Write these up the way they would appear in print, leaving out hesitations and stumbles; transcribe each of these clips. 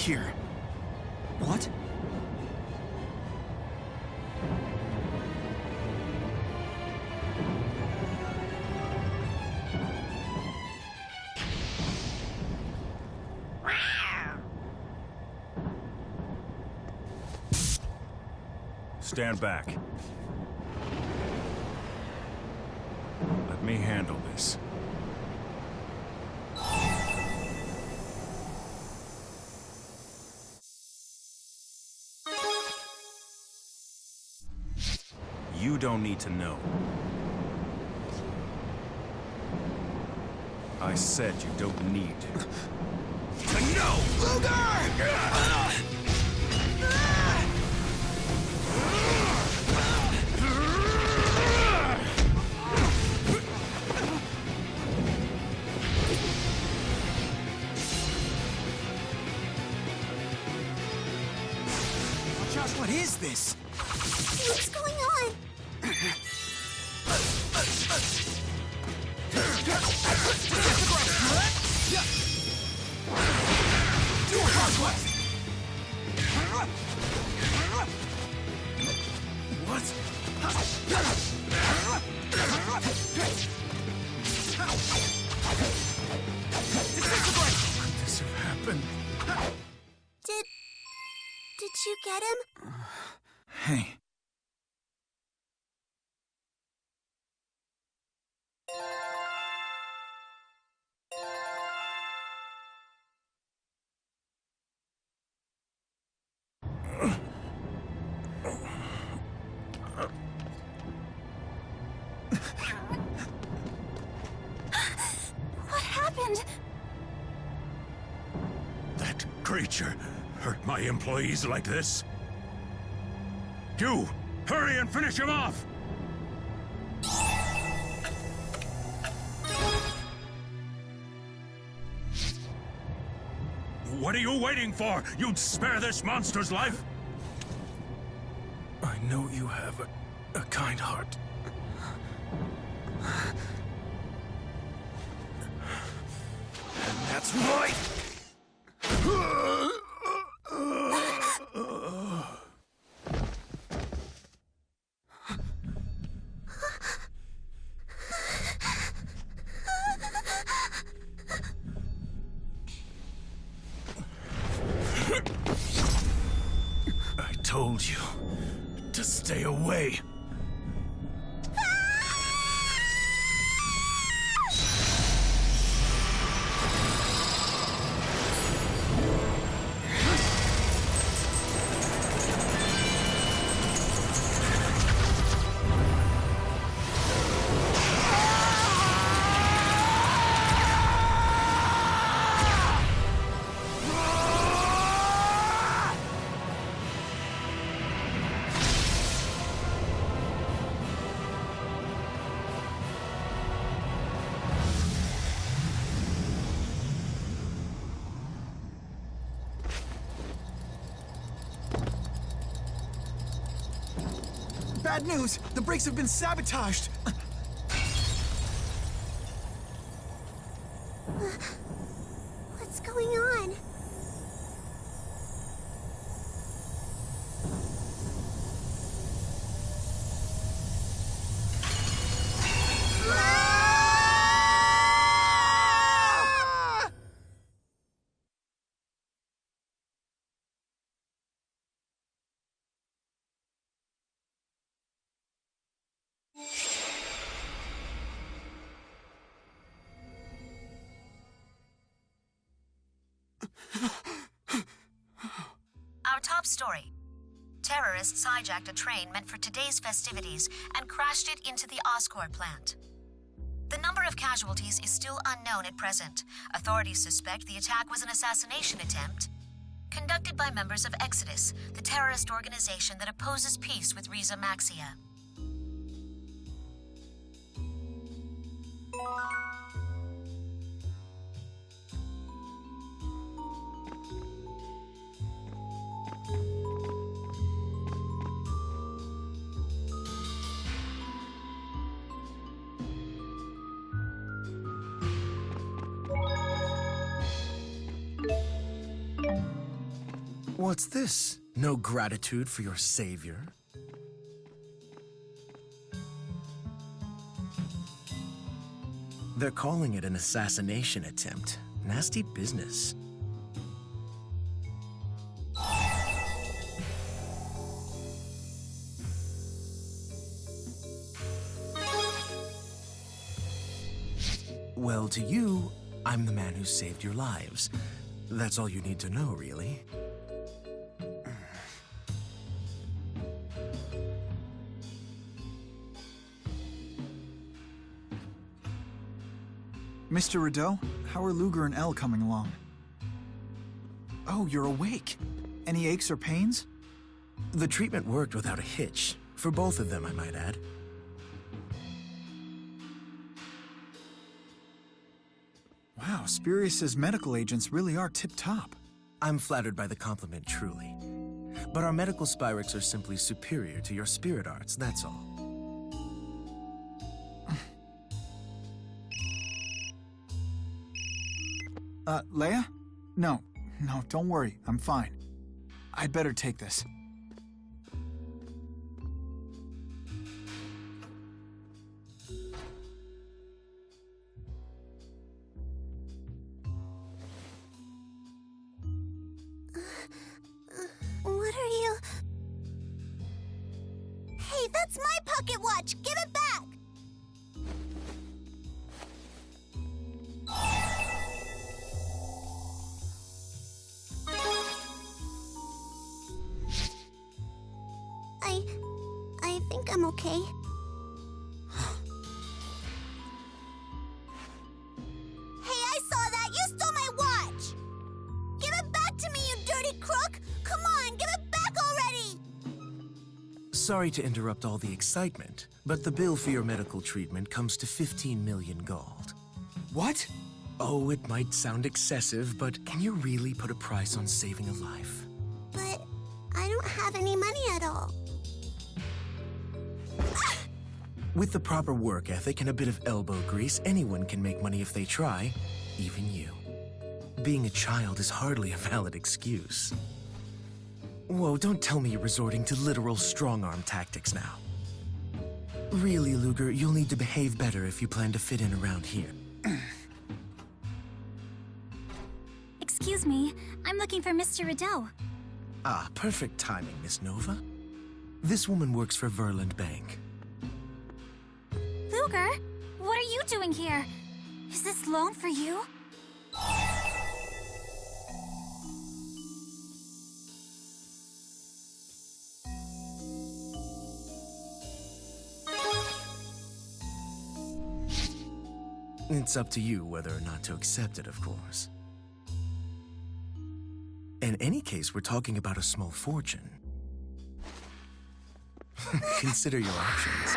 here. What? Stand back. Let me handle this. You don't need to know. I said you don't need to know! Josh, what is this? What's going on? Dual conquest! What? Disintegrate! Could this have happened? Did you get him? Hey. What happened? That creature hurt my employees like this? You! Hurry and finish him off! What are you waiting for? You'd spare this monster's life? I know you have a kind heart. And that's right! I told you to stay away. Bad news! The brakes have been sabotaged! What's going on? Our top story. Terrorists hijacked a train meant for today's festivities and crashed it into the Oscorp plant. The number of casualties is still unknown at present. Authorities suspect the attack was an assassination attempt conducted by members of Exodus, the terrorist organization that opposes peace with Riza Maxia. What's this? No gratitude for your savior? They're calling it an assassination attempt. Nasty business. Well, to you, I'm the man who saved your lives. That's all you need to know, really. Mr. Rideau, how are Luger and Elle coming along? Oh, you're awake. Any aches or pains? The treatment worked without a hitch. For both of them, I might add. Wow, Spurious's medical agents really are tip-top. I'm flattered by the compliment, truly. But our medical Spyrex are simply superior to your spirit arts, that's all. Leia? No, don't worry, I'm fine. I'd better take this. What are you... Hey, that's my pocket watch! Give it back! I think I'm okay. Hey, I saw that! You stole my watch! Give it back to me, you dirty crook! Come on, give it back already! Sorry to interrupt all the excitement, but the bill for your medical treatment comes to 15 million gold. What? Oh, it might sound excessive, but can you really put a price on saving a life? But I don't have any money at all. With the proper work ethic and a bit of elbow grease, anyone can make money if they try, even you. Being a child is hardly a valid excuse. Whoa, don't tell me you're resorting to literal strong-arm tactics now. Really, Luger, you'll need to behave better if you plan to fit in around here. Excuse me, I'm looking for Mr. Rideau. Ah, perfect timing, Miss Nova. This woman works for Verland Bank. Luger, what are you doing here? Is this loan for you? It's up to you whether or not to accept it, of course. In any case, we're talking about a small fortune. Consider your options.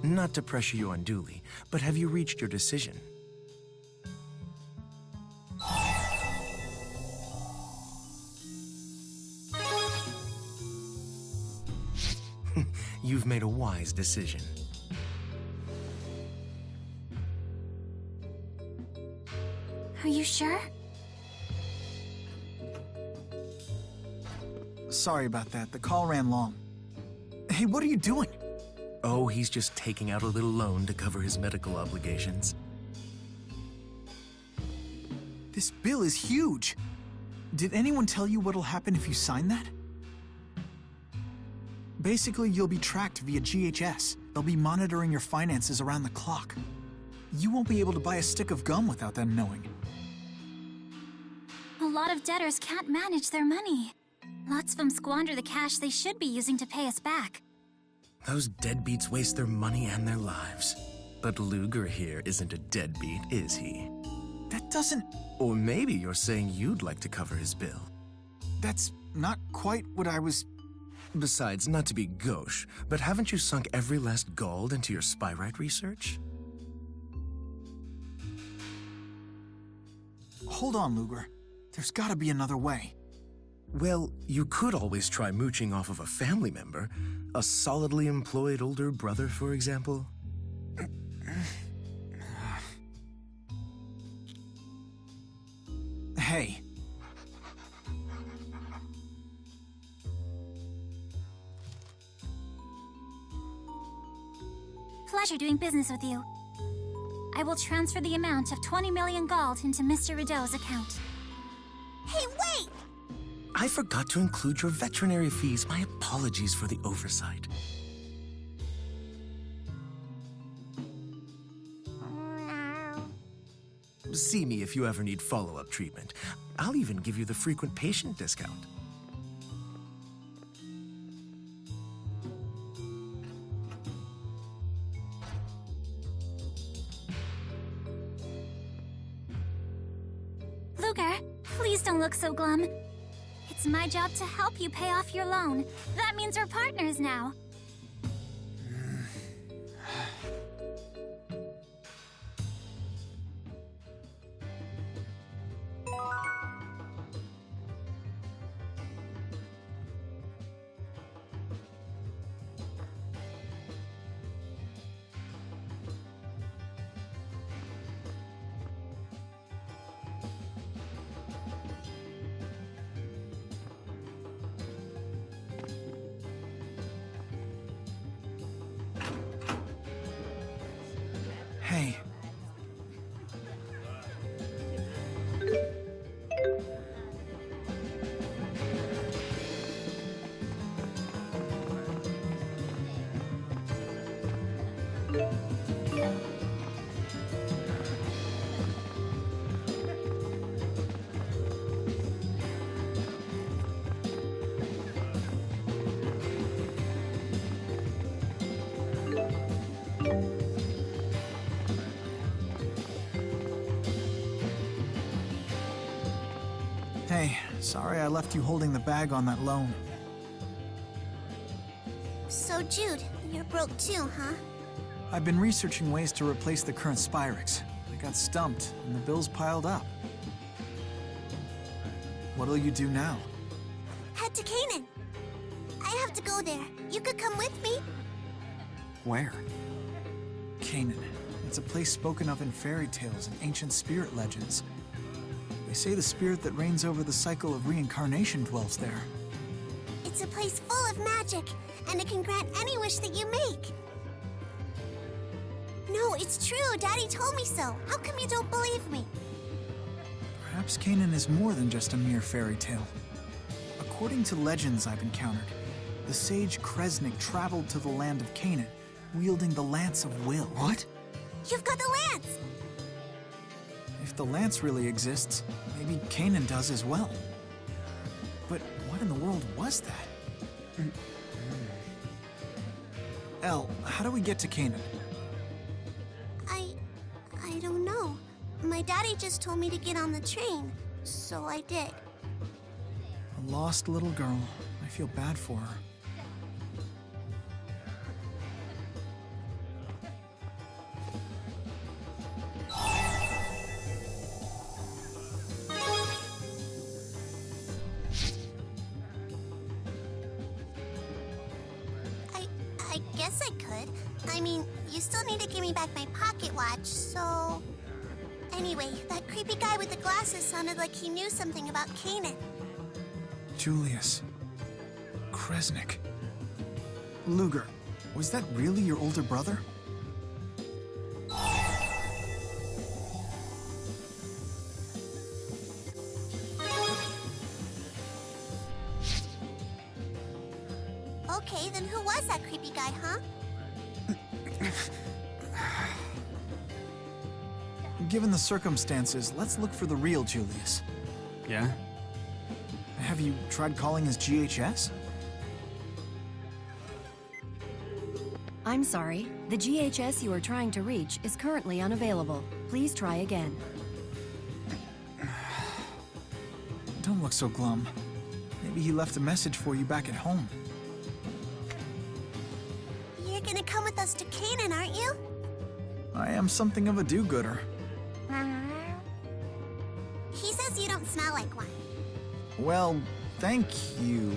Not to pressure you unduly, but have you reached your decision? You've made a wise decision. Are you sure? Sorry about that, the call ran long. Hey, what are you doing? Oh, he's just taking out a little loan to cover his medical obligations. This bill is huge. Did anyone tell you what'll happen if you sign that? Basically, you'll be tracked via GHS. They'll be monitoring your finances around the clock. You won't be able to buy a stick of gum without them knowing. A lot of debtors can't manage their money. Lots of them squander the cash they should be using to pay us back. Those deadbeats waste their money and their lives. But Luger here isn't a deadbeat, is he? That doesn't... Or maybe you're saying you'd like to cover his bill. That's not quite what I was... Besides, not to be gauche, but haven't you sunk every last gold into your spyrite research? Hold on, Luger. There's gotta be another way. Well, you could always try mooching off of a family member. A solidly employed older brother, for example. Hey. Pleasure doing business with you. I will transfer the amount of 20 million gold into Mr. Rideau's account. Hey, wait! I forgot to include your veterinary fees. My apologies for the oversight. See me if you ever need follow-up treatment. I'll even give you the frequent patient discount. Luger, please don't look so glum. It's my job to help you pay off your loan. That means we're partners now. Hey. Hey, sorry I left you holding the bag on that loan. So, Jude, you're broke too, huh? I've been researching ways to replace the current Spyrix. I got stumped, and the bills piled up. What'll you do now? Head to Canaan. I have to go there. You could come with me? Where? Canaan. It's a place spoken of in fairy tales and ancient spirit legends. They say the spirit that reigns over the cycle of reincarnation dwells there. It's a place full of magic, and it can grant any wish that you make. No, it's true. Daddy told me so. How come you don't believe me? Perhaps Canaan is more than just a mere fairy tale. According to legends I've encountered, the sage Kresnik traveled to the land of Canaan, wielding the Lance of Will. What? You've got the lance! If the lance really exists, maybe Canaan does as well. But what in the world was that? Elle, how do we get to Canaan? I don't know. My daddy just told me to get on the train, so I did. A lost little girl. I feel bad for her. I guess I could. I mean, you still need to give me back my pocket watch, so... Anyway, that creepy guy with the glasses sounded like he knew something about Canaan. Julius. Kresnik. Luger, was that really your older brother? Okay, then who was that creepy guy, huh? Given the circumstances, let's look for the real Julius. Yeah? Have you tried calling his GHS? I'm sorry. The GHS you are trying to reach is currently unavailable. Please try again. Don't look so glum. Maybe he left a message for you back at home. You're gonna come with us to Canaan, aren't you? I am something of a do-gooder. He says you don't smell like one. Well, thank you.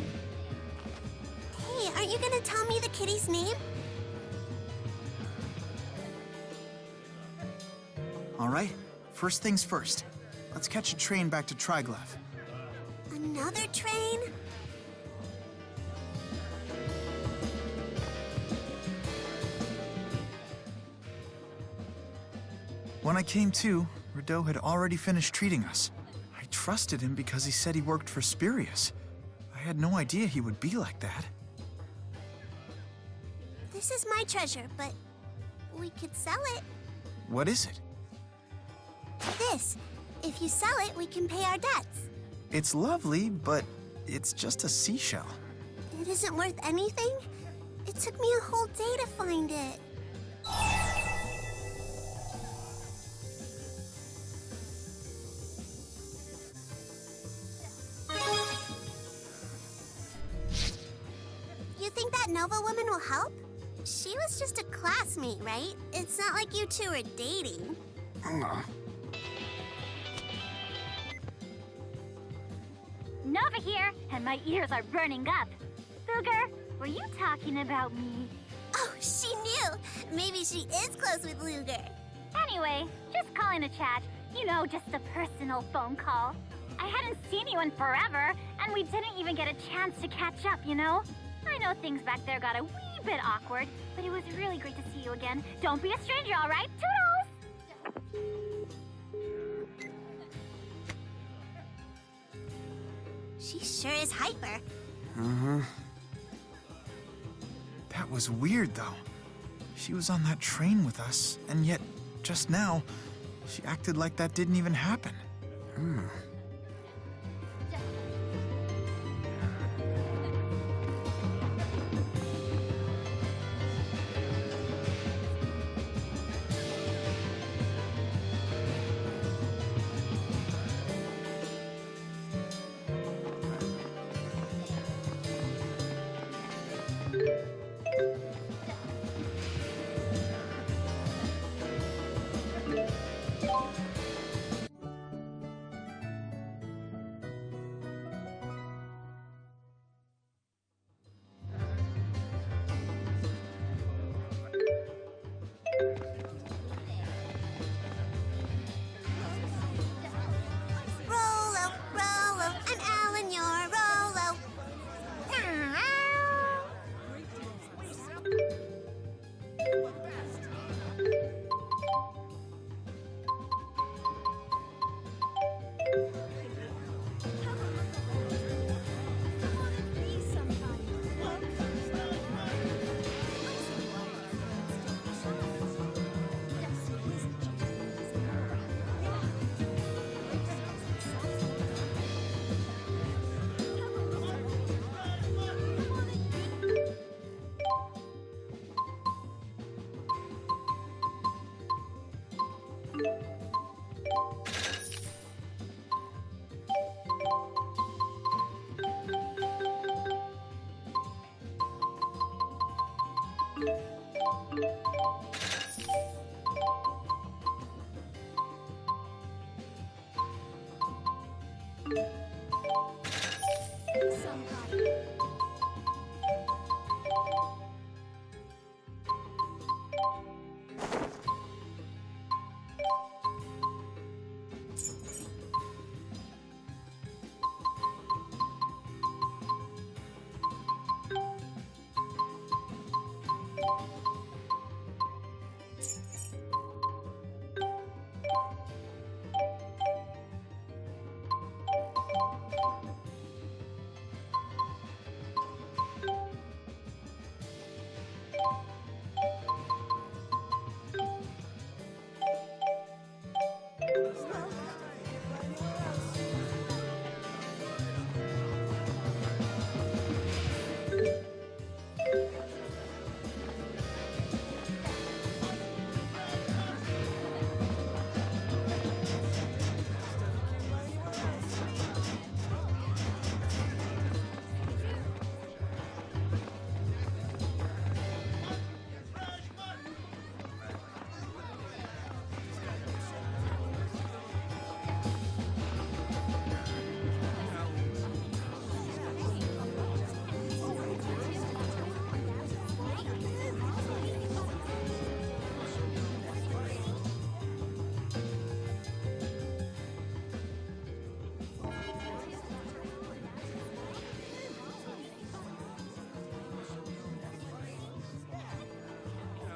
Hey, aren't you gonna tell me the kitty's name? All right, first things first. Let's catch a train back to Triglav. Another train? When I came to, Rideau had already finished treating us. I trusted him because he said he worked for Spirius. I had no idea he would be like that. This is my treasure, but we could sell it. What is it? This. If you sell it, we can pay our debts. It's lovely, but it's just a seashell. It isn't worth anything? It took me a whole day to find it. You think that Nova woman will help? She was just a classmate, right? It's not like you two are dating. Nova here, and my ears are burning up. Luger, were you talking about me? Oh, she knew. Maybe she is close with Luger. Anyway, just calling to chat. You know, just a personal phone call. I hadn't seen you in forever, and we didn't even get a chance to catch up, you know? I know things back there got a wee bit awkward, but it was really great to see you again. Don't be a stranger, all right? Toodles! She sure is hyper. That was weird, though. She was on that train with us, and yet, just now, she acted like that didn't even happen. Rolo, Rolo, I'm Alan, you're Rolo.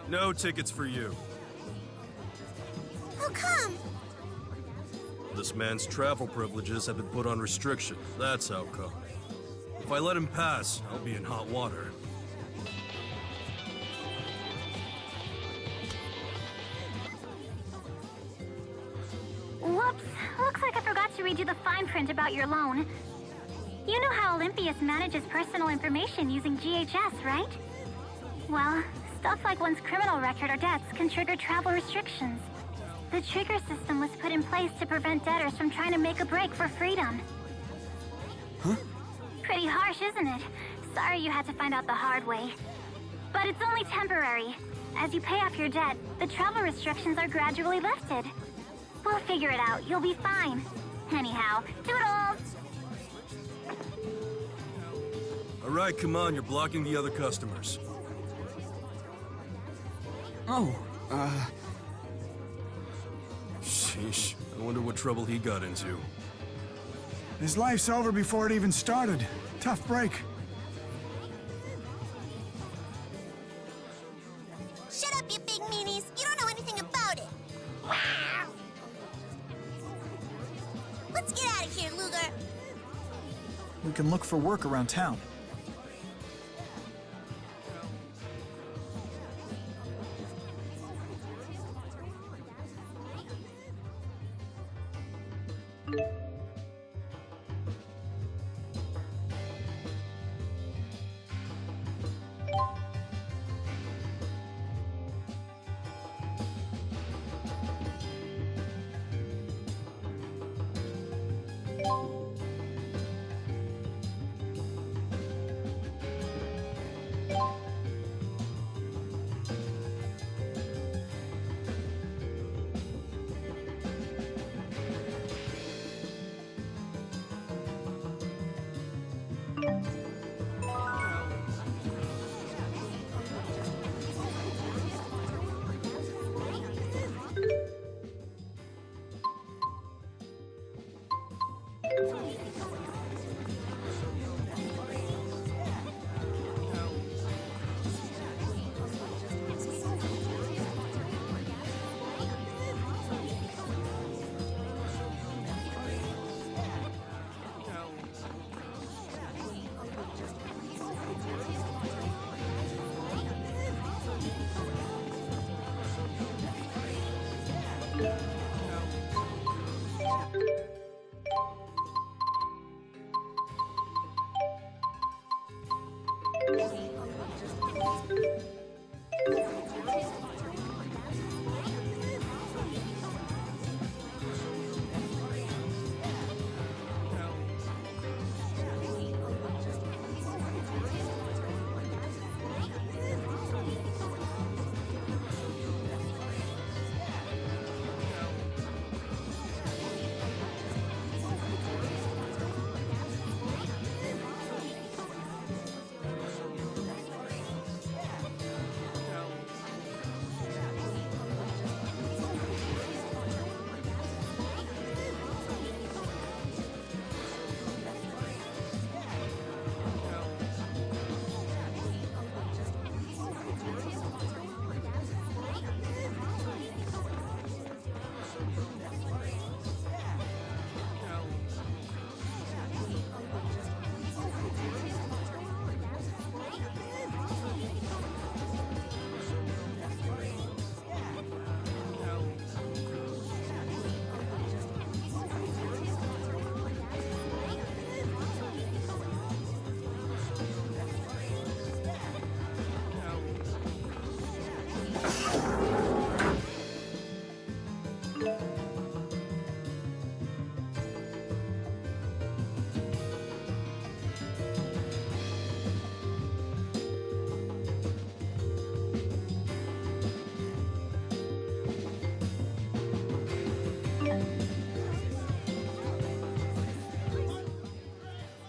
No tickets for you. How come? This man's travel privileges have been put on restriction. That's how come. If I let him pass, I'll be in hot water. Whoops. Looks like I forgot to read you the fine print about your loan. You know how Olympius manages personal information using GHS, right? Well, stuff like one's criminal record or debts can trigger travel restrictions. The trigger system was put in place to prevent debtors from trying to make a break for freedom. Huh? Pretty harsh, isn't it? Sorry you had to find out the hard way. But it's only temporary. As you pay off your debt, the travel restrictions are gradually lifted. We'll figure it out. You'll be fine. Anyhow, toodles! All right, come on, you're blocking the other customers. Oh, Sheesh, I wonder what trouble he got into. His life's over before it even started. Tough break. Shut up, you big meanies. You don't know anything about it. Wow. Let's get out of here, Luger. we can look for work around town.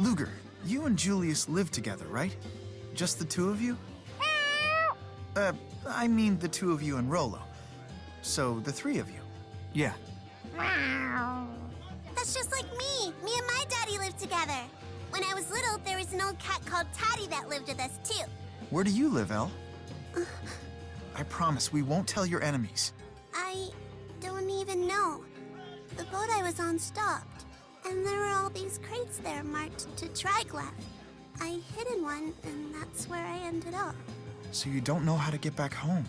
Luger, you and Julius live together, right? Just the two of you? I mean the two of you and Rolo. So, the three of you. Yeah. That's just like me. Me and my daddy lived together. When I was little, there was an old cat called Taddy that lived with us, too. Where do you live, El? I promise we won't tell your enemies. I don't even know. The boat I was on stopped, and there were all these crates there marked to Triglav. I hid in one, and that's where I ended up. So you don't know how to get back home.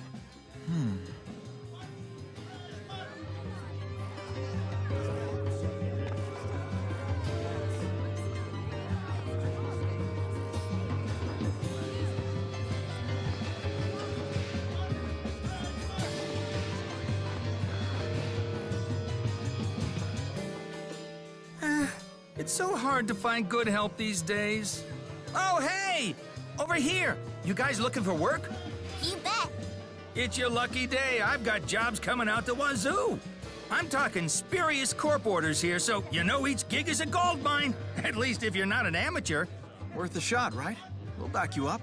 It's so hard to find good help these days. Oh, hey! Over here! You guys looking for work? You bet. It's your lucky day. I've got jobs coming out the wazoo. I'm talking spurious corp orders here, so you know each gig is a gold mine. At least if you're not an amateur. Worth a shot, right? We'll back you up.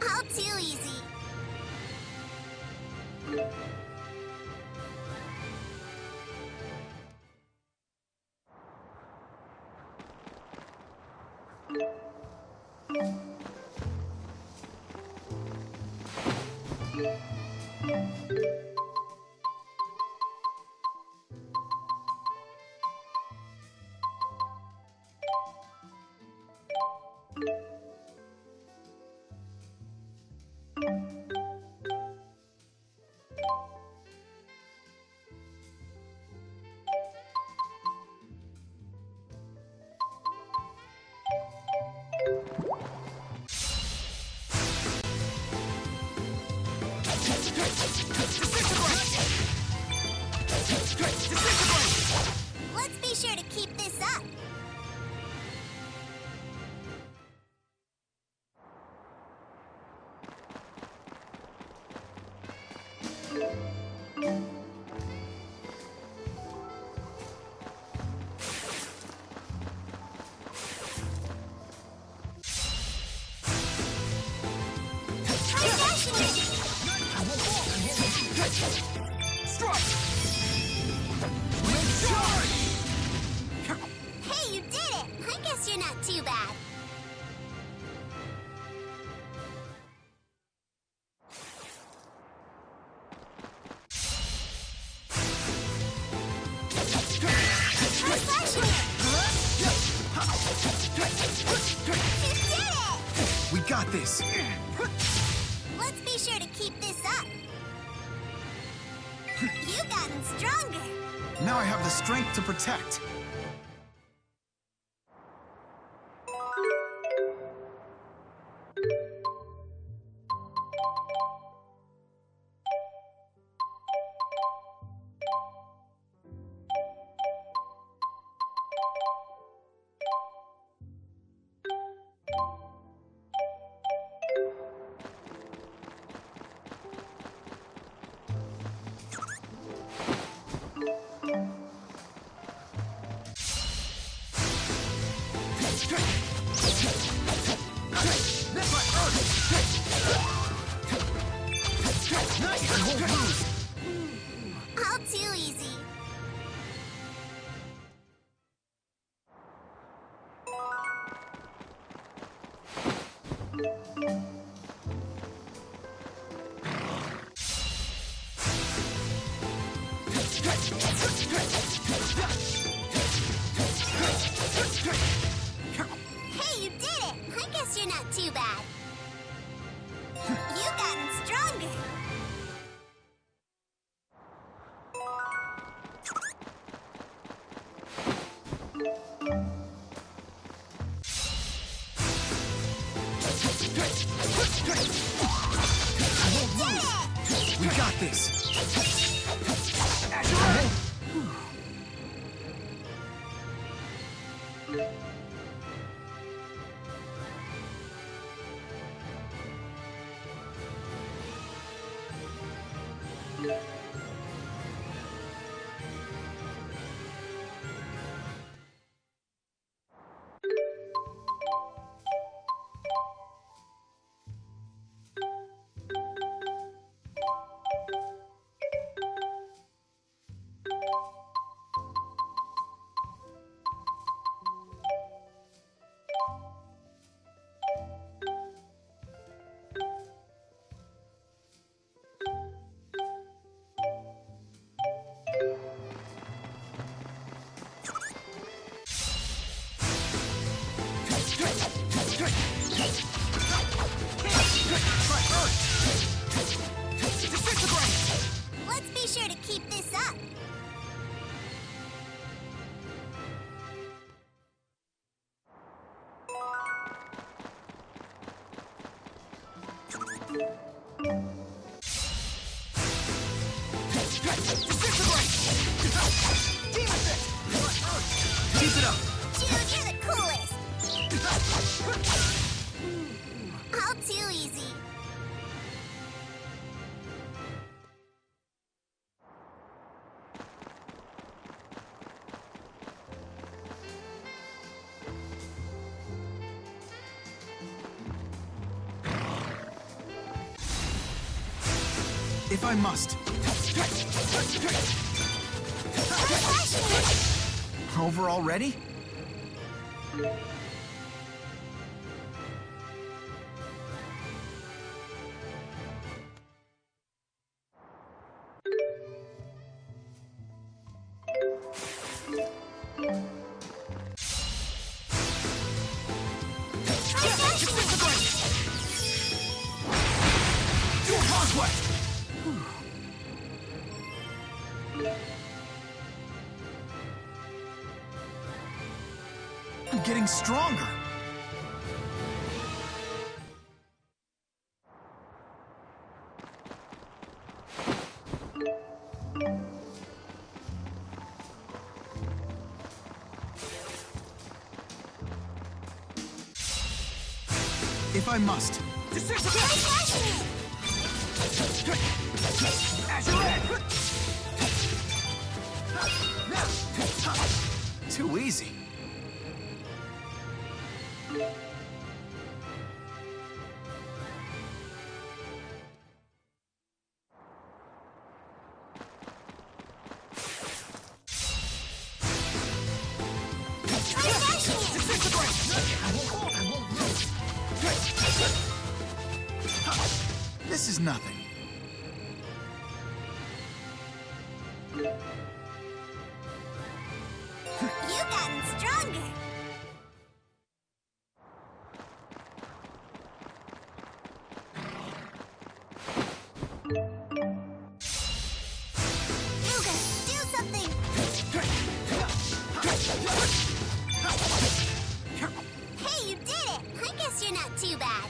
All too easy. Let's be sure to keep this up. Hey, you did it! I guess you're not too bad. You did it! We got this. Let's be sure to keep this up. You've gotten stronger. Now I have the strength to protect. All too easy. Hey, you did it! I guess you're not too bad. You've gotten stronger. We got this. Let's be sure to keep this up. Keep it up. Dude, you're the coolest. All too easy. If I must. Over already? I'm getting stronger. if I must. Too easy. This is nothing. You've gotten stronger. Luga, do something. Hey, you did it. I guess you're not too bad.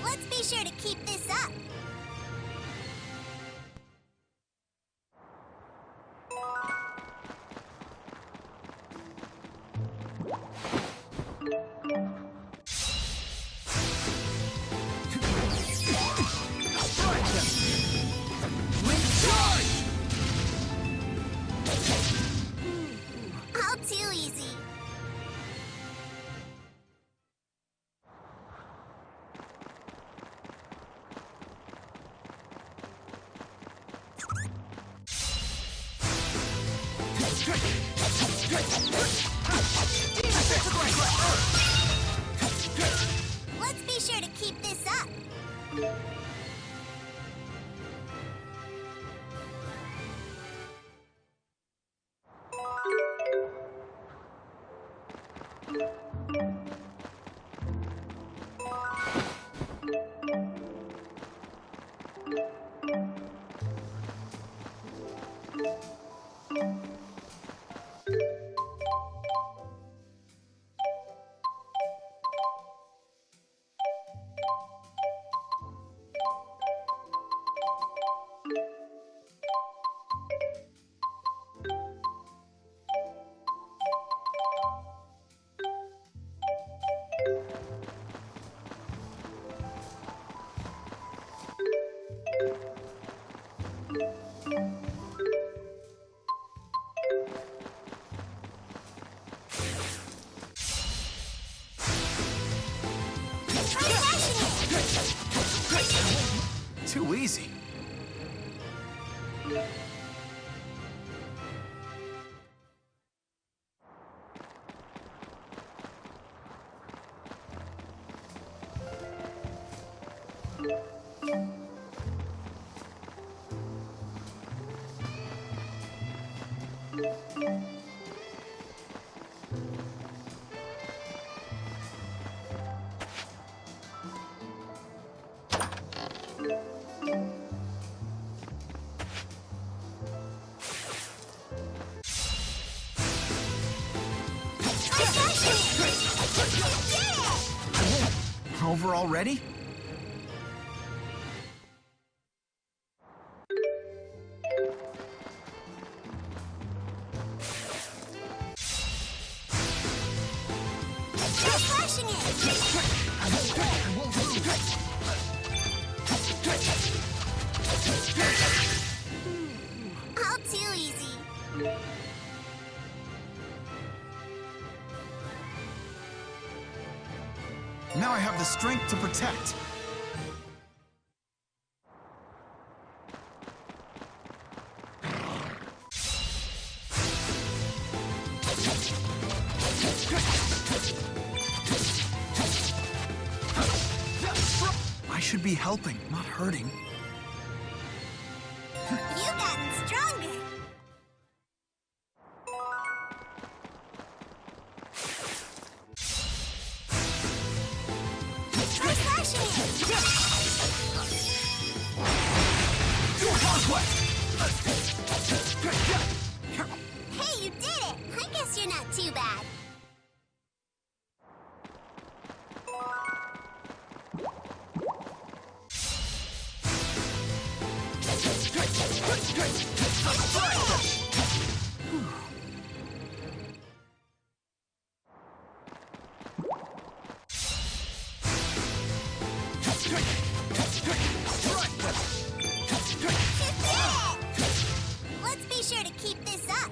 Let's be sure to keep this up. All too easy. Let's be sure to keep this up. Too easy. Over already? All too easy. Now I have the strength to protect. I should be helping, not hurting. You've gotten stronger. Try slashing it! Hey, you did it! I guess you're not too bad. Let's be sure to keep this up.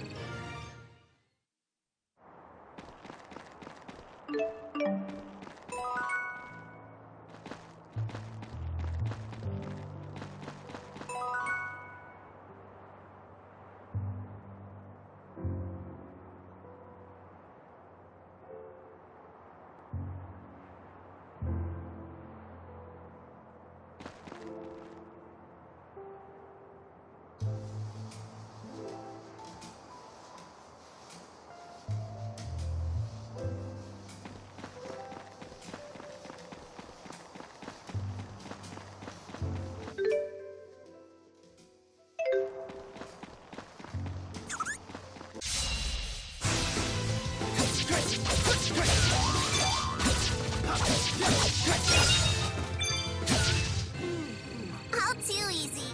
All too easy.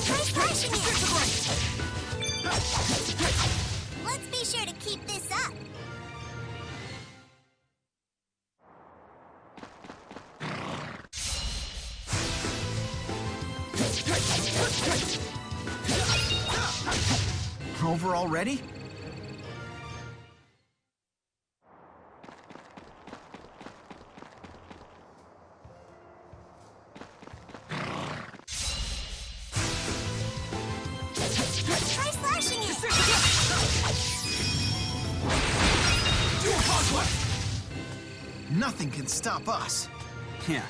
Try slashing it! Let's be sure to keep this up. Over already? Try slashing it! Nothing can stop us. Yeah.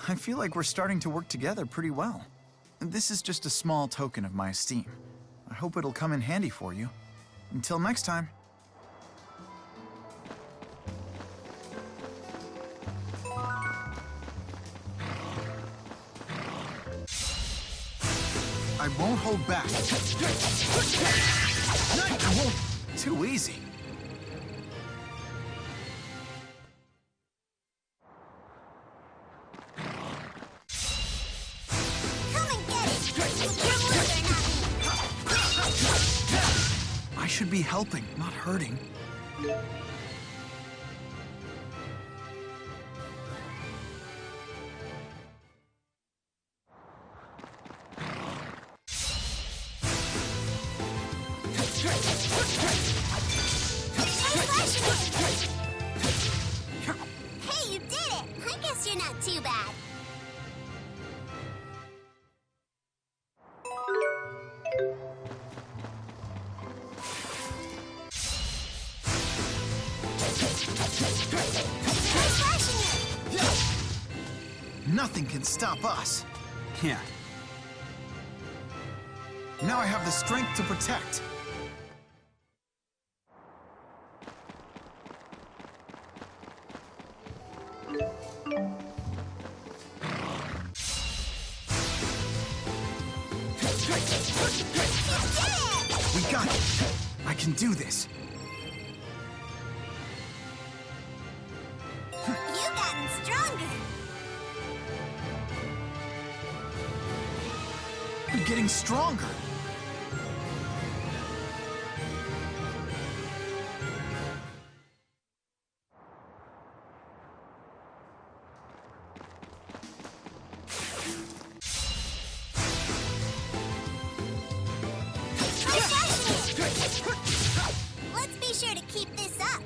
I feel like we're starting to work together pretty well. This is just a small token of my esteem. I hope it'll come in handy for you. Until next time. I won't hold back. I won't. Too easy. Come and get it! You're I should be helping, not hurting. Hey, you did it! I guess you're not too bad. Nothing can stop us. Yeah. Now I have the strength to protect. We got it! I can do this. You've gotten stronger. I'm getting stronger. Let's be sure to keep this up.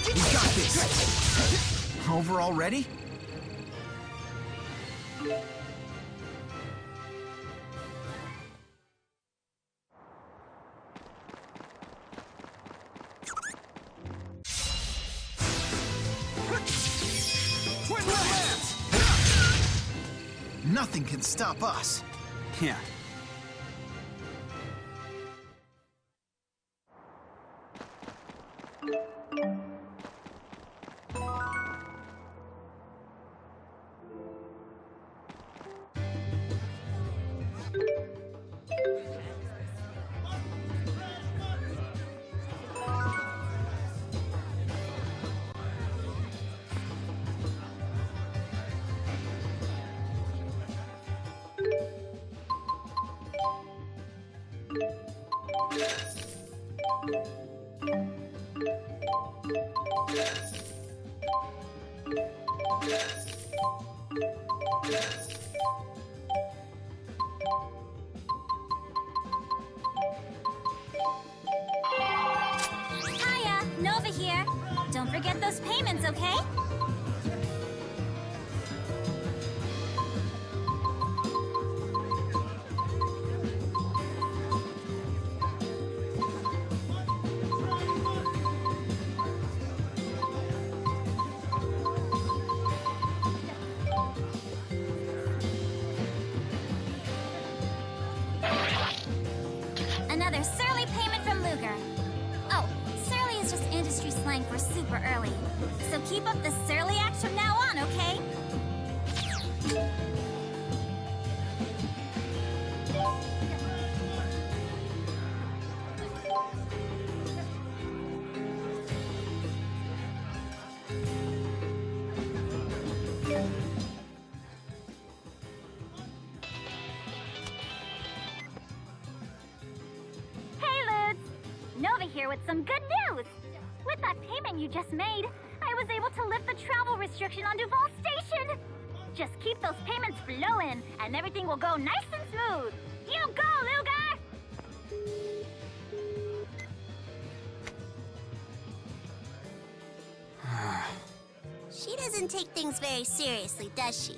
We got this. Over already? Nothing can stop us. Yeah. Hiya, Nova here. Don't forget those payments, okay? Another surly payment from Luger. Oh, surly is just industry slang for super early. So keep up the surly acts from now on, okay? Hey, Ludes! Nova here with some good news! With that payment you just made, I was able to lift the travel restriction on Duval Station! Just keep those payments flowing, and everything will go nice and smooth! You go, Luger! She doesn't take things very seriously, does she?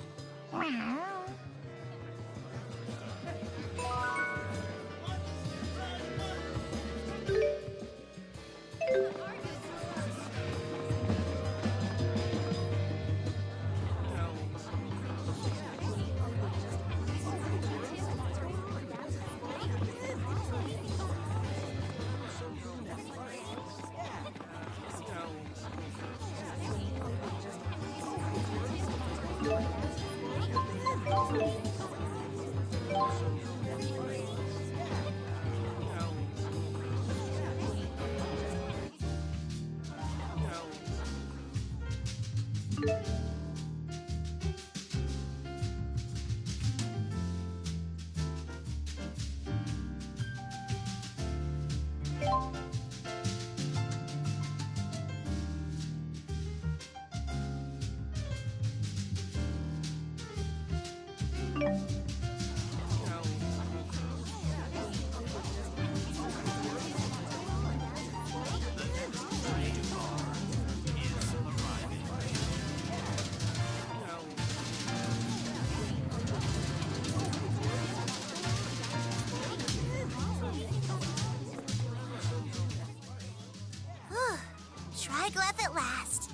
Triglyph at last.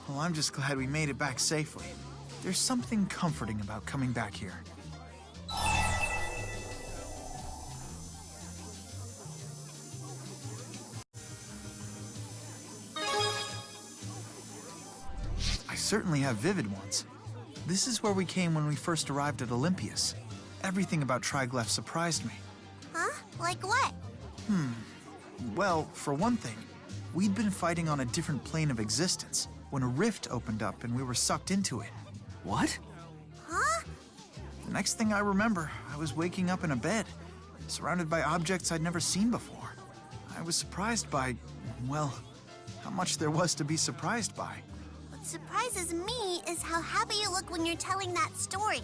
Well, I'm just glad we made it back safely. There's something comforting about coming back here. I certainly have vivid ones. This is where we came when we first arrived at Olympias. Everything about Triglyph surprised me. Huh? Like what? Well, for one thing, we'd been fighting on a different plane of existence when a rift opened up and we were sucked into it. What? Huh? The next thing I remember, I was waking up in a bed, surrounded by objects I'd never seen before. I was surprised by, well, how much there was to be surprised by. What surprises me is how happy you look when you're telling that story.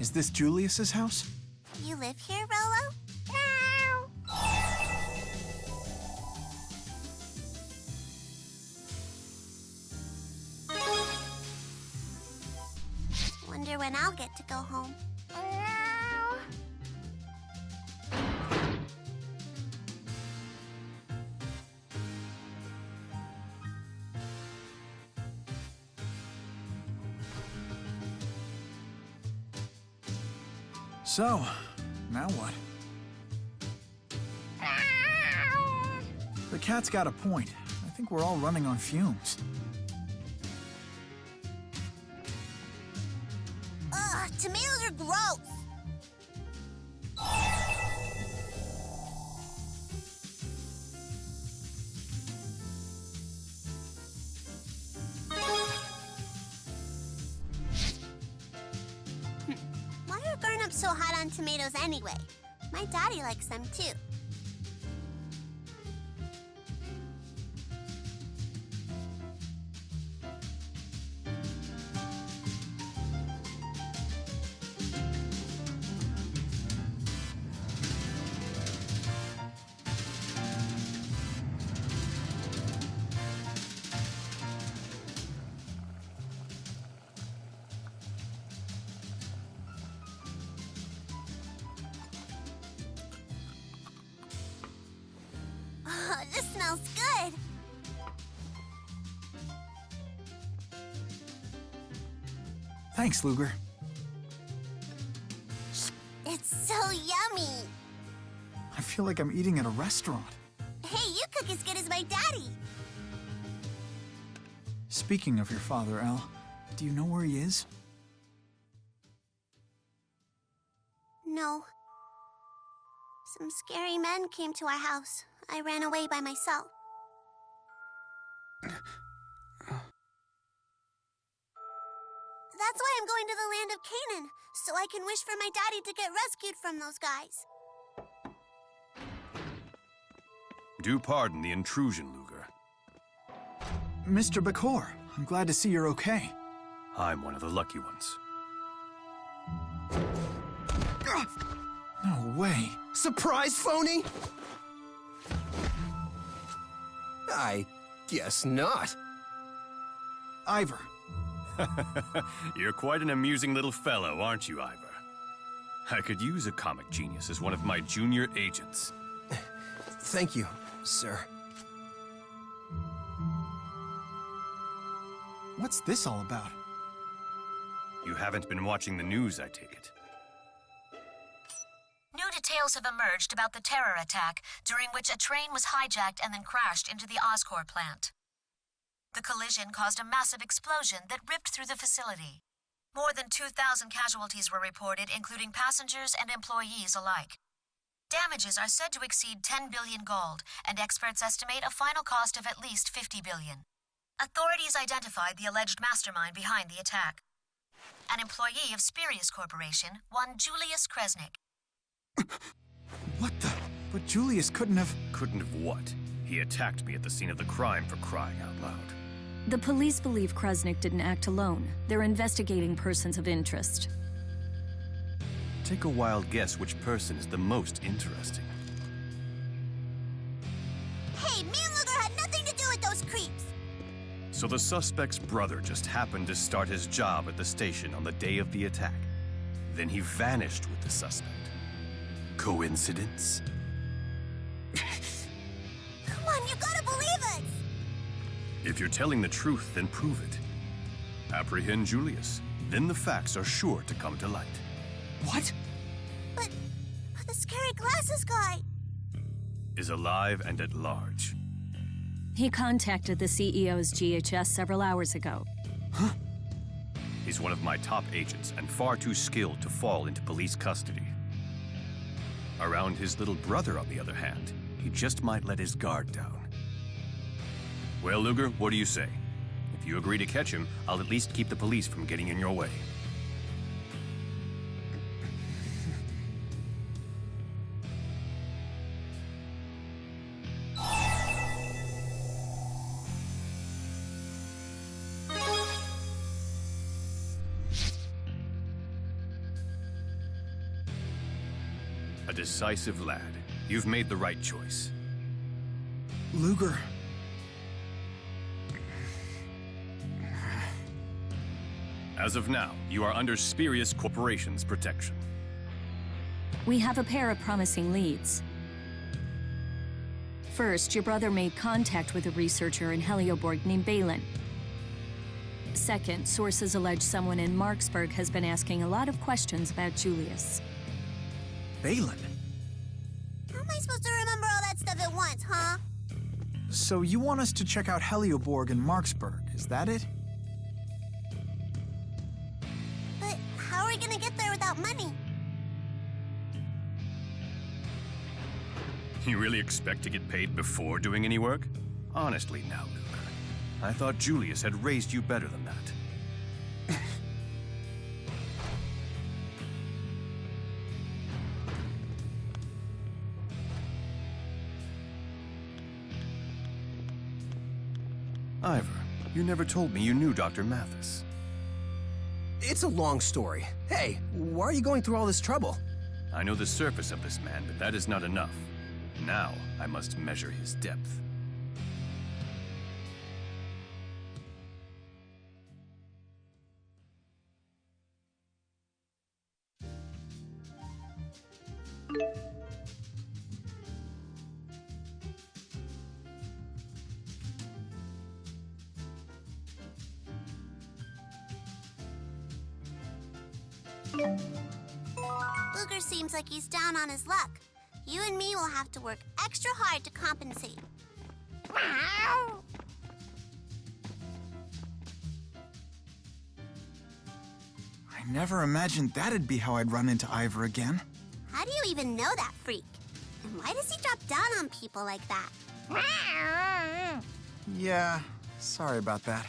Is this Julius's house? You live here, Rolo? Wonder when I'll get to go home. So, now what? The cat's got a point. I think we're all running on fumes. Ugh, tomatoes are gross. Why are burn-ups so hot on tomatoes anyway? My daddy likes them too. Oh, this smells good. Thanks, Luger. It's so yummy. I feel like I'm eating at a restaurant. Hey, you cook as good as my daddy. Speaking of your father, Al, do you know where he is? No. Some scary men came to our house. I ran away by myself. That's why I'm going to the land of Canaan, so I can wish for my daddy to get rescued from those guys. Do pardon the intrusion, Luger. Mr. Bakor, I'm glad to see you're okay. I'm one of the lucky ones. No way. Surprise, phony? I guess not. Ivor. You're quite an amusing little fellow, aren't you, Ivor? I could use a comic genius as one of my junior agents. Thank you, sir. What's this all about? You haven't been watching the news, I take it. New details have emerged about the terror attack, during which a train was hijacked and then crashed into the Oscorp plant. The collision caused a massive explosion that ripped through the facility. More than 2,000 casualties were reported, including passengers and employees alike. Damages are said to exceed 10 billion gold, and experts estimate a final cost of at least 50 billion. Authorities identified the alleged mastermind behind the attack. An employee of Spurious Corporation, one Julius Kresnik. What the? But Julius couldn't have... Couldn't have what? He attacked me at the scene of the crime, for crying out loud. The police believe Kresnik didn't act alone. They're investigating persons of interest. Take a wild guess which person is the most interesting. Hey, me and Luger had nothing to do with those creeps. So the suspect's brother just happened to start his job at the station on the day of the attack. Then he vanished with the suspect. Coincidence? Come on, you gotta believe us! If you're telling the truth, then prove it. Apprehend Julius. Then the facts are sure to come to light. What? But the scary glasses guy... Is alive and at large. He contacted the CEO's GHS several hours ago. Huh? He's one of my top agents and far too skilled to fall into police custody. Around his little brother, on the other hand, he just might let his guard down. Well, Luger, what do you say? If you agree to catch him, I'll at least keep the police from getting in your way. A decisive lad. You've made the right choice. Luger. As of now, you are under Spurious Corporation's protection. We have a pair of promising leads. First, your brother made contact with a researcher in Helioborg named Balin. Second, sources allege someone in Marksburg has been asking a lot of questions about Julius. Balin? How am I supposed to remember all that stuff at once, huh? So you want us to check out Helioborg and Marksburg, is that it? But how are we gonna get there without money? You really expect to get paid before doing any work? Honestly now, Luger. I thought Julius had raised you better than that. Ivor, you never told me you knew Dr. Mathis. It's a long story. Hey, why are you going through all this trouble? I know the surface of this man, but that is not enough. Now, I must measure his depth. Luger seems like he's down on his luck. You and me will have to work extra hard to compensate. I never imagined that'd be how I'd run into Ivor again. How do you even know that freak? And why does he drop down on people like that? Yeah, sorry about that.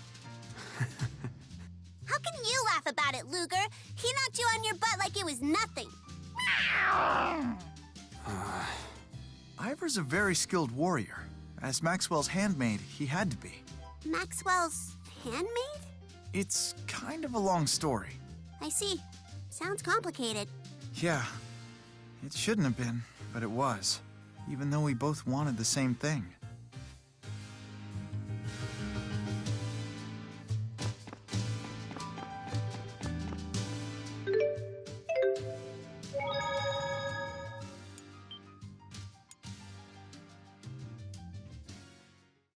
How can you laugh about it, Luger? He knocked you on your butt like it was nothing. Ivor's a very skilled warrior. As Maxwell's handmaid, he had to be. Maxwell's handmaid? It's kind of a long story. I see. Sounds complicated. Yeah, it shouldn't have been, but it was. Even though we both wanted the same thing.